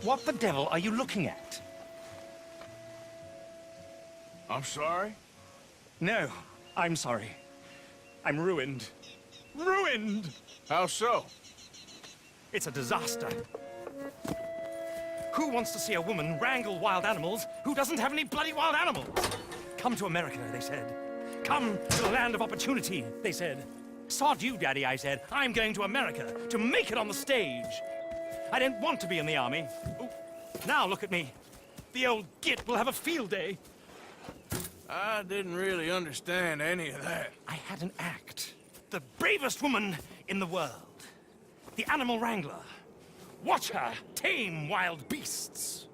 What the devil are you looking at? I'm sorry? No, I'm sorry. I'm ruined. Ruined! How so? It's a disaster. Who wants to see a woman wrangle wild animals who doesn't have any bloody wild animals? Come to America, they said. Come to the land of opportunity, they said. Sod you, Daddy, I said. I'm going to America to make it on the stage. I didn't want to be in the army. Ooh, now look at me. The old git will have a field day. I didn't really understand any of that. I had an act. The bravest woman in the world. The animal wrangler. Watch her tame wild beasts.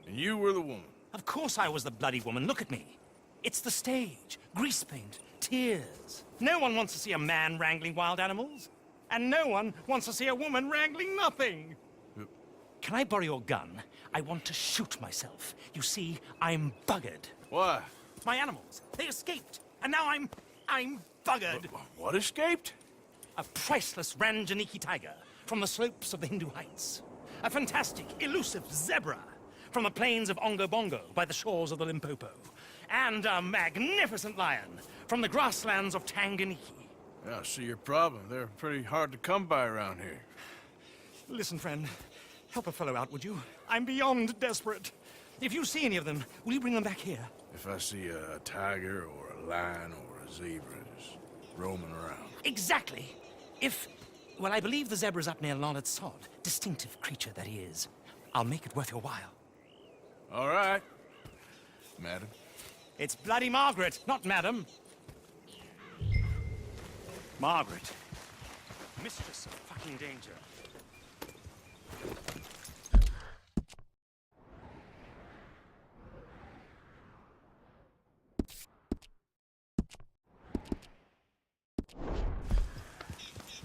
And you were the woman. Of course I was the bloody woman. Look at me. It's the stage. Grease paint. Tears. No one wants to see a man wrangling wild animals. And no one wants to see a woman wrangling nothing. Can I borrow your gun? I want to shoot myself. You see, I'm buggered. Why? My animals, they escaped. And now I'm buggered. What escaped? A priceless Ranjaniki tiger from the slopes of the Hindu Heights. A fantastic, elusive zebra from the plains of Ongo Bongo by the shores of the Limpopo. And a magnificent lion from the grasslands of Tanganyika. Yeah, I see your problem. They're pretty hard to come by around here. Listen, friend, help a fellow out, would you? I'm beyond desperate. If you see any of them, will you bring them back here? If I see a tiger or a lion or a zebra just roaming around. Exactly. Well, I believe the zebra's up near Lonard Sod. Distinctive creature that he is. I'll make it worth your while. All right, madam. It's bloody Margaret, not madam. Margaret. Mistress of fucking danger.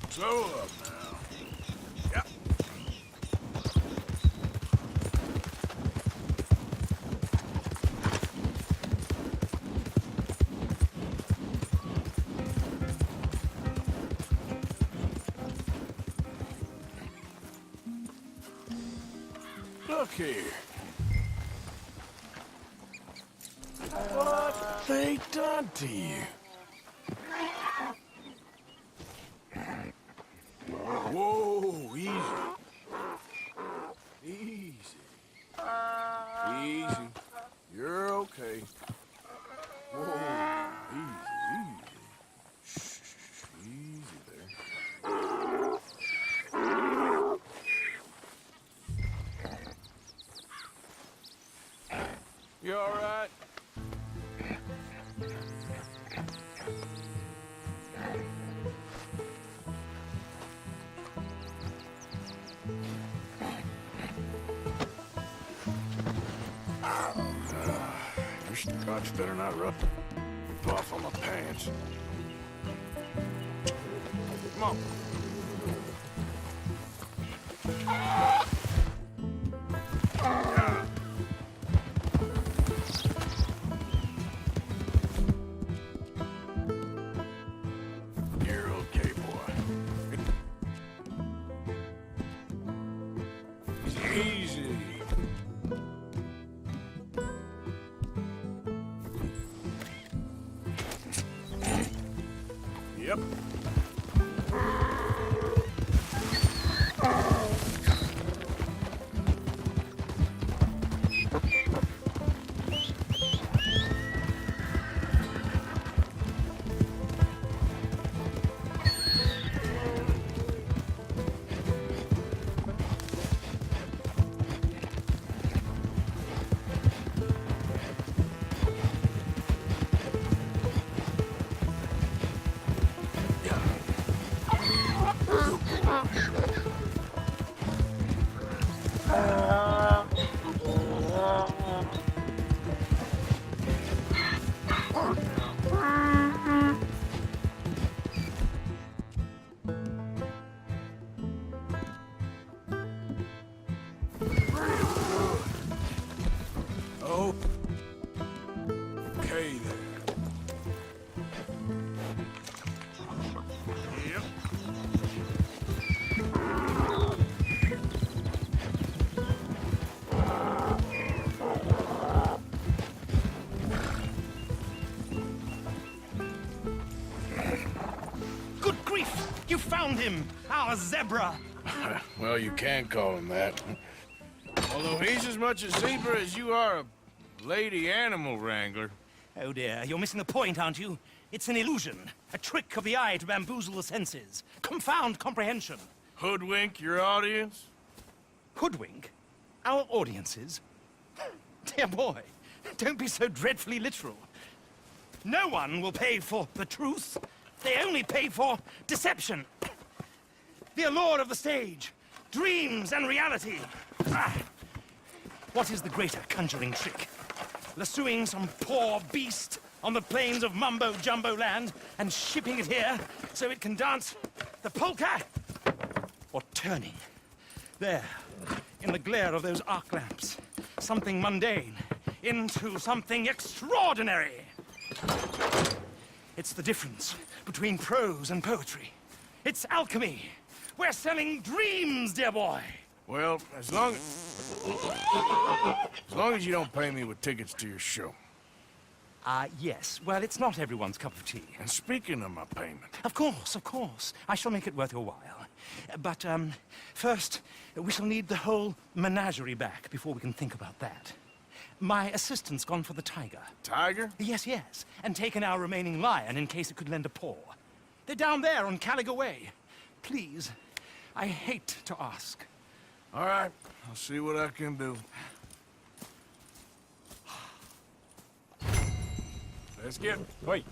Slow up now. Yeah. Look here. What they done to you? Whoa, easy. Easy. Easy. You're okay. Whoa, easy, easy. Shh, easy there. You all right? Your scotch better not rub off on my pants. Come on. You're okay, boy. Easy. Yep. found him, our zebra. Well, you can call him that. Although he's as much a zebra as you are a lady animal wrangler. Oh dear, you're missing the point, aren't you? It's an illusion, a trick of the eye to bamboozle the senses, confound comprehension. Hoodwink your audience? Hoodwink? Our audiences? Dear boy, don't be so dreadfully literal. No one will pay for the truth. They only pay for deception. The allure of the stage, dreams and reality. Ah. What is the greater conjuring trick? Lassoing some poor beast on the plains of mumbo-jumbo land and shipping it here so it can dance the polka? Or turning, there, in the glare of those arc lamps, something mundane into something extraordinary? It's the difference between prose and poetry. It's alchemy. We're selling dreams, dear boy. Well, as long as you don't pay me with tickets to your show. Yes. Well, it's not everyone's cup of tea. And speaking of my payment... Of course, of course. I shall make it worth your while. But, first, we shall need the whole menagerie back before we can think about that. My assistant's gone for the tiger. Tiger? Yes, yes. And taken our remaining lion in case it could lend a paw. They're down there on Caliga Way. Please, I hate to ask. All right, I'll see what I can do. Let's get... Wait.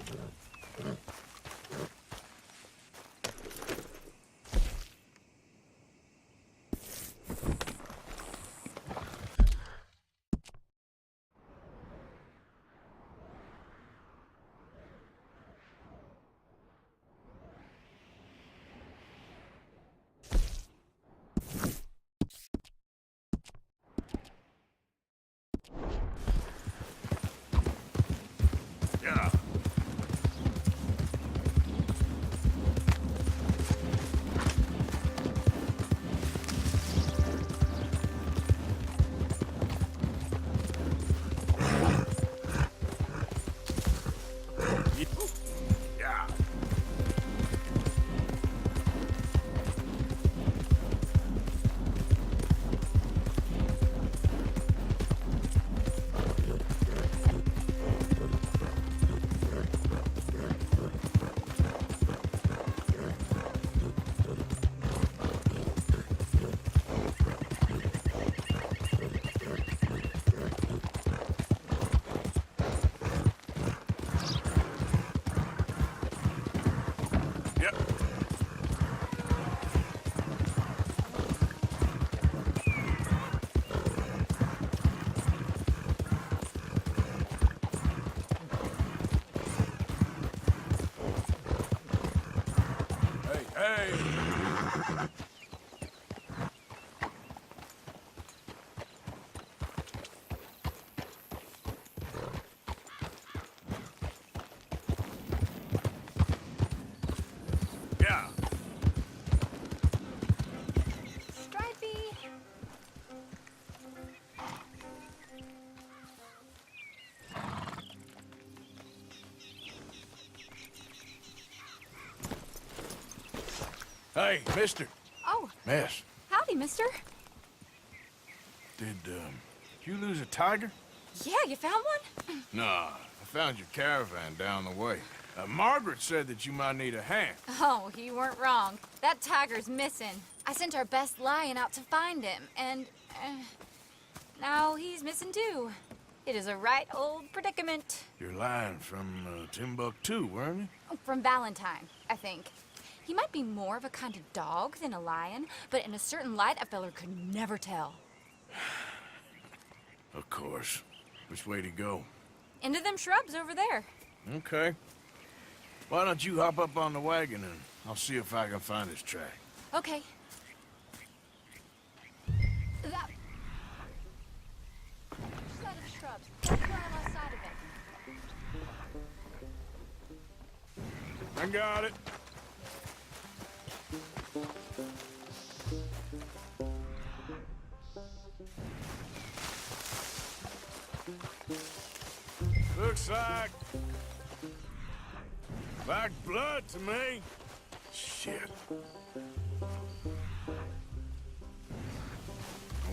Yeah. Yeah. Yep. Hey, hey! Yeah. Stripey. Hey, mister. Oh, Miss, howdy, mister. did you lose a tiger? Yeah, you found one? Nah, I found your caravan down the way. Margaret said that you might need a hand. Oh, you weren't wrong. That tiger's missing. I sent our best lion out to find him, and now he's missing too. It is a right old predicament. You're lying from Timbuktu, weren't you? From Valentine, I think. He might be more of a kind of dog than a lion, but in a certain light, a feller could never tell. Of course. Which way to go? Into them shrubs over there. Okay. Why don't you hop up on the wagon and I'll see if I can find his track. Okay. That... Side of the shrubs. Right on my side of it. I got it. Looks like blood to me. this yet.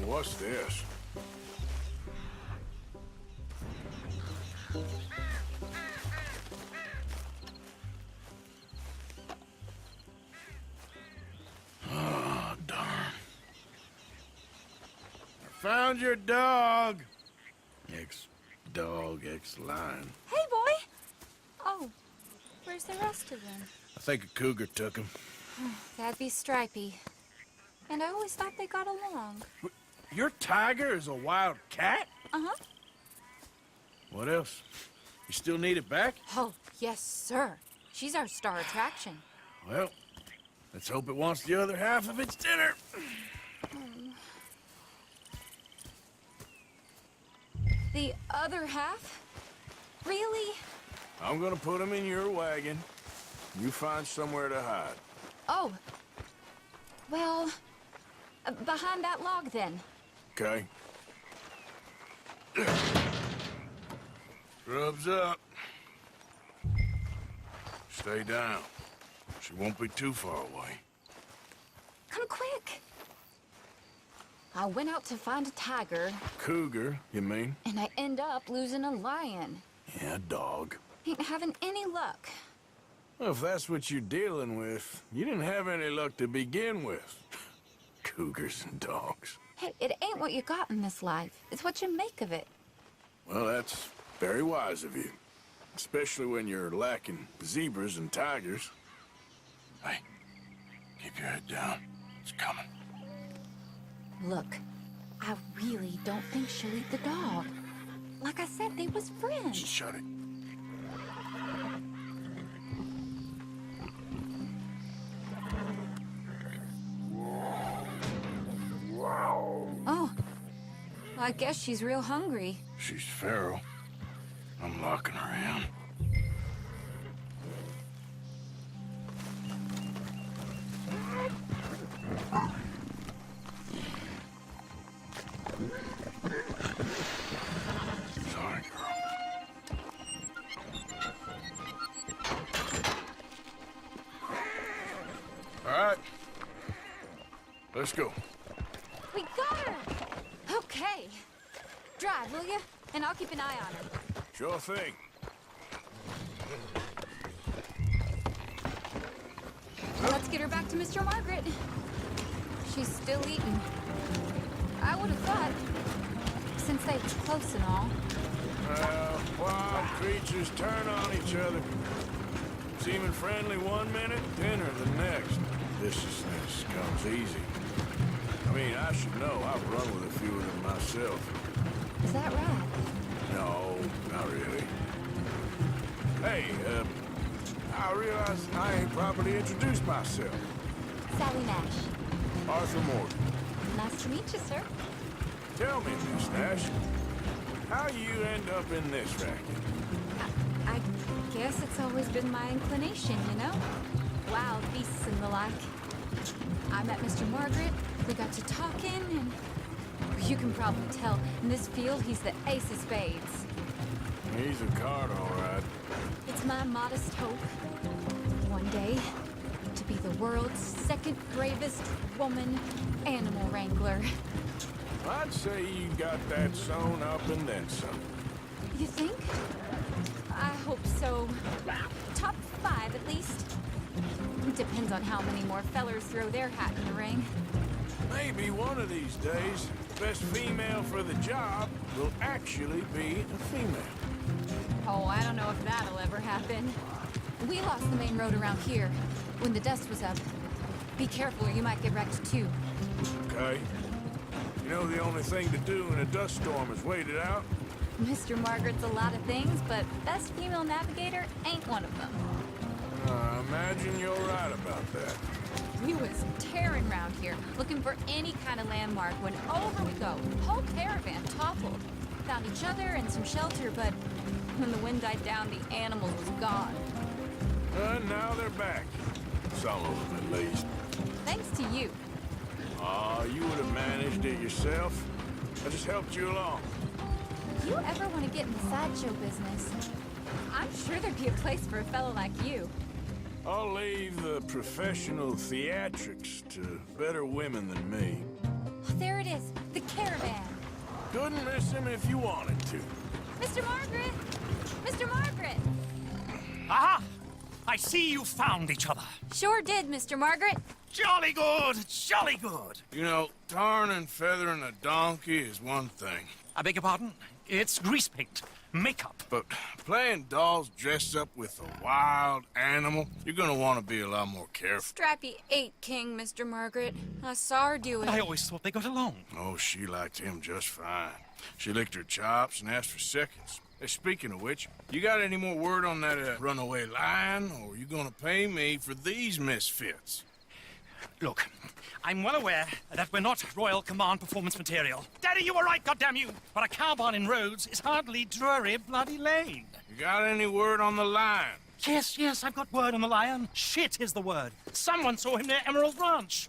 What's this? Oh, darn. I found your dog. Ex-dog, ex-lion. Hey, boy! Oh, where's the rest of them? I think a cougar took him. That'd be Stripey. And I always thought they got along. Your tiger is a wild cat? Uh-huh. What else? You still need it back? Oh, yes, sir. She's our star attraction. Well, let's hope it wants the other half of its dinner. The other half? Really? I'm gonna put him in your wagon. You find somewhere to hide. Oh. Well, behind that log, then. Okay. Grub's up. Stay down. She won't be too far away. Come quick. I went out to find a tiger, Cougar, you mean? and I end up losing a lion. Yeah, dog. Ain't having any luck. Well, if that's what you're dealing with, you didn't have any luck to begin with. Cougars and dogs. Hey, it ain't what you got in this life. It's what you make of it. Well, that's very wise of you. Especially when you're lacking zebras and tigers. Hey, keep your head down. It's coming. Look, I really don't think she'll eat the dog. Like I said, they was friends. Shut it. Oh, I guess she's real hungry. She's feral. I'm locking her in. Sorry, girl. All right. Let's go. We got her! Okay. Drive, will you? And I'll keep an eye on her. Sure thing. Let's get her back to Mr. Margaret. She's still eating. I would have thought, since they was close and all. Wild creatures turn on each other. Seeming friendly one minute, dinner the next. Viciousness comes easy. I mean, I should know. I've run with a few of them myself. Is that right? No, not really. Hey, I realize I ain't properly introduced myself. Sally Nash. Arthur Morgan. Nice to meet you, sir. Tell me, Miss Nash, how you end up in this racket? I guess it's always been my inclination, you know? Wild beasts and the like. I met Mr. Margaret, we got to talking, and you can probably tell, in this field, he's the ace of spades. He's a card, all right. It's my modest hope, one day, to be the world's second bravest woman animal wrangler. I'd say you got that sewn up and then some. You think? I hope so. Top 5, at least. Depends on how many more fellers throw their hat in the ring. Maybe one of these days, the best female for the job will actually be a female. Oh, I don't know if that'll ever happen. We lost the main road around here when the dust was up. Be careful or you might get wrecked too. Okay. You know the only thing to do in a dust storm is wait it out? Mr. Margaret's a lot of things, but best female navigator ain't one of them. I imagine you're right about that. We was tearing around here, looking for any kind of landmark when over we go. Whole caravan toppled. Found each other and some shelter, but when the wind died down, the animals was gone. And now they're back. Some of them, at least. Thanks to you. Aw, you would have managed it yourself. I just helped you along. If you ever want to get in the sideshow business, I'm sure there'd be a place for a fellow like you. I'll leave the professional theatrics to better women than me. Oh, there it is, the caravan. Couldn't miss him if you wanted to. Mr. Margaret! Mr. Margaret! Aha! I see you found each other. Sure did, Mr. Margaret. Jolly good, jolly good. You know, tarring and feathering a donkey is one thing. I beg your pardon? It's grease paint, makeup. But playing dolls dressed up with a wild animal, you're gonna want to be a lot more careful. Strappy ate King, Mr. Margaret. I saw her do it. I always thought they got along. Oh, she liked him just fine. She licked her chops and asked for seconds. Hey, speaking of which, you got any more word on that runaway lion, or are you gonna pay me for these misfits? Look, I'm well aware that we're not Royal Command performance material. Daddy, you were right, goddamn you! But a cow barn in Rhodes is hardly Drury Bloody Lane. You got any word on the lion? Yes, I've got word on the lion. Shit is the word. Someone saw him near Emerald Ranch.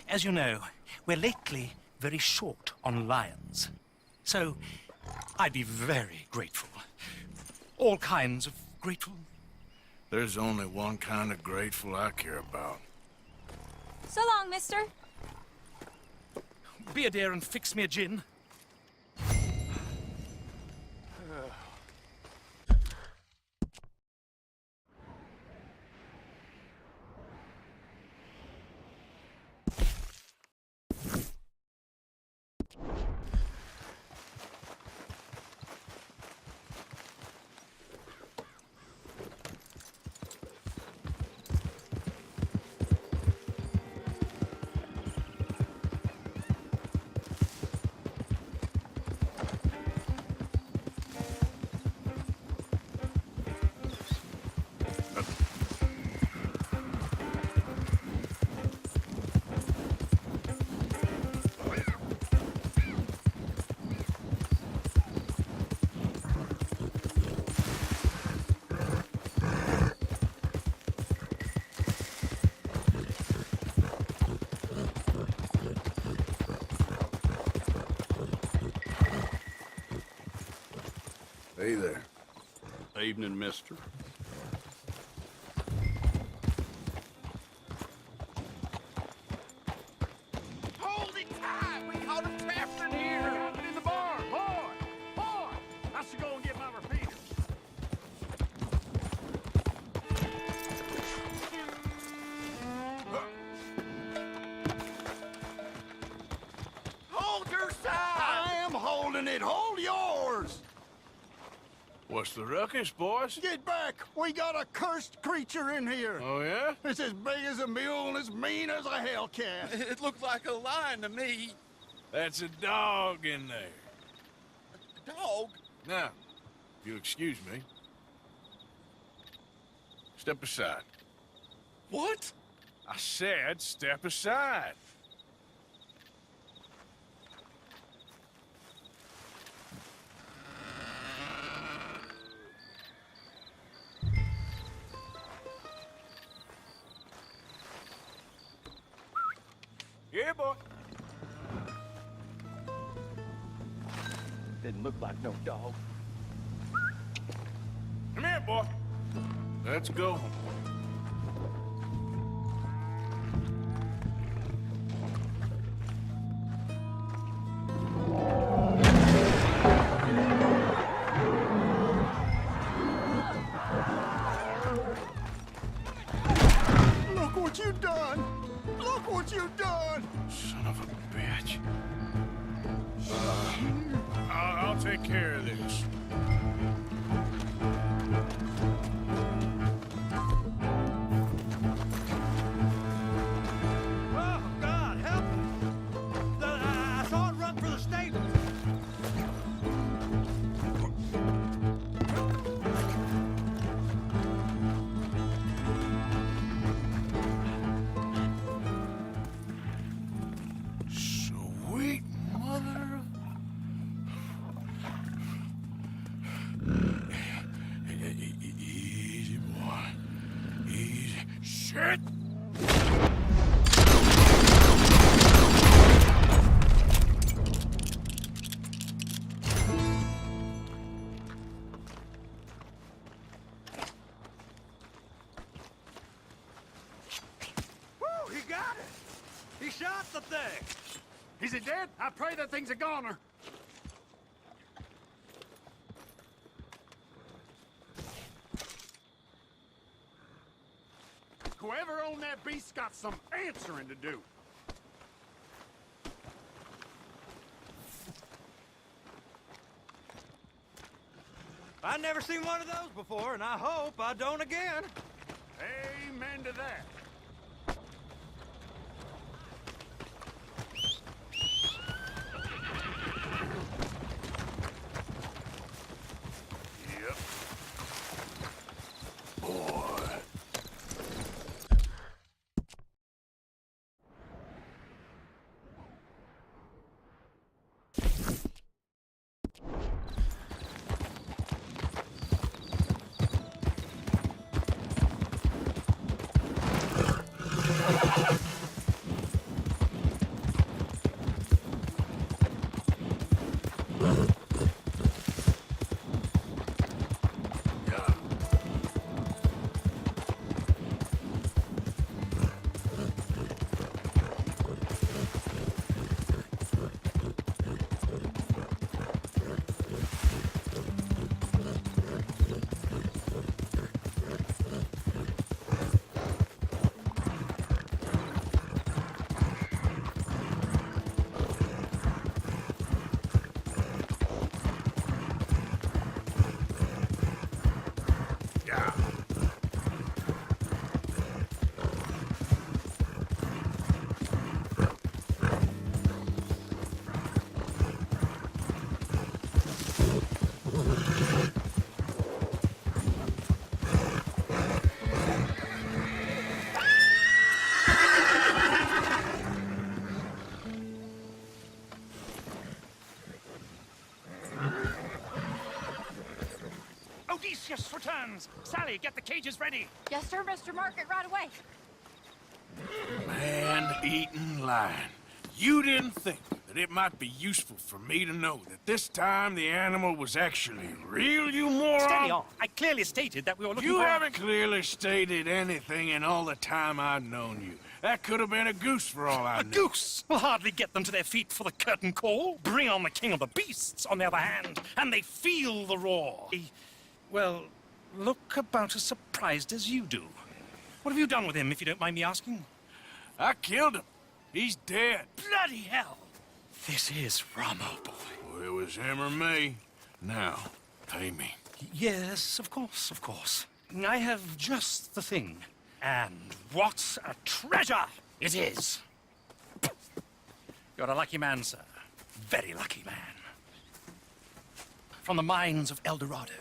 As you know, we're lately very short on lions. So, I'd be very grateful. All kinds of grateful. There's only one kind of grateful I care about. So long, mister. Be a dear and fix me a gin. Hey there. Evening, mister. Hold it tight! We caught him trapped in here! In the barn! Boy! I should go and get my repeater. Hold your side! I am holding it! Hold yours! What's the ruckus, boys? Get back! We got a cursed creature in here! Oh, yeah? It's as big as a mule and as mean as a hellcat. It looked like a lion to me. That's a dog in there. A dog? Now, if you'll excuse me. Step aside. What? I said step aside. Yeah, boy. Didn't look like no dog. Come here, boy. Let's go. Look what you done! Look what you done! Son of a bitch. I'll take care of this. Oh, God, help me! I saw it run for the stables. Sweet mother of... He shot the thing! Is it dead? I pray that thing's a goner. Whoever owned that beast's got some answering to do. I never seen one of those before, and I hope I don't again. Amen to that. Yep. Boy. Odysseus returns! Sally, get the cages ready! Yes, sir, Mr. Market, right away. Man-eating lion. You didn't think that it might be useful for me to know that this time the animal was actually real, you moron? Steady on. I clearly stated that we were looking You for... haven't clearly stated anything in all the time I've known you. That could have been a goose for all I A know. goose will hardly get them to their feet for the curtain call. Bring on the king of the beasts, on the other hand, and they feel the roar. They, well, look about as surprised as you do. What have you done with him, if you don't mind me asking? I killed him. He's dead. Bloody hell! This is Ramo, boy. Well, it was him or me. Now, pay me. Yes, of course, of course. I have just the thing. And what a treasure it is! You're a lucky man, sir. Very lucky man. From the mines of El Dorado,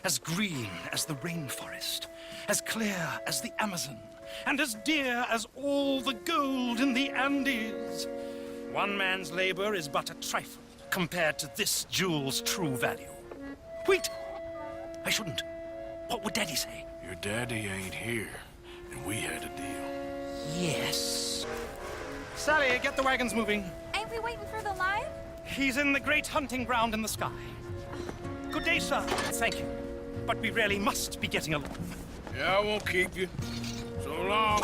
as green as the rainforest, as clear as the Amazon, and as dear as all the gold in the Andes. One man's labor is but a trifle compared to this jewel's true value. Wait! I shouldn't. What would Daddy say? Your daddy ain't here, and we had a deal. Yes. Sally, get the wagons moving. Ain't we waiting for the lion? He's in the great hunting ground in the sky. Good day, sir. Thank you. But we really must be getting along. Yeah, I won't keep you. So long.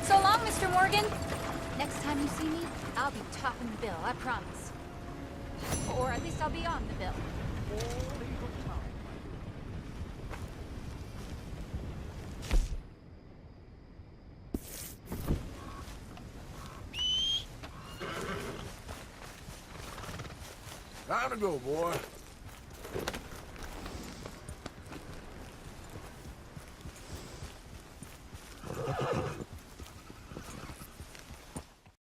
So long, Mr. Morgan. Next time you see me, I'll be topping the bill, I promise. Or at least I'll be on the bill. Time to go, boy.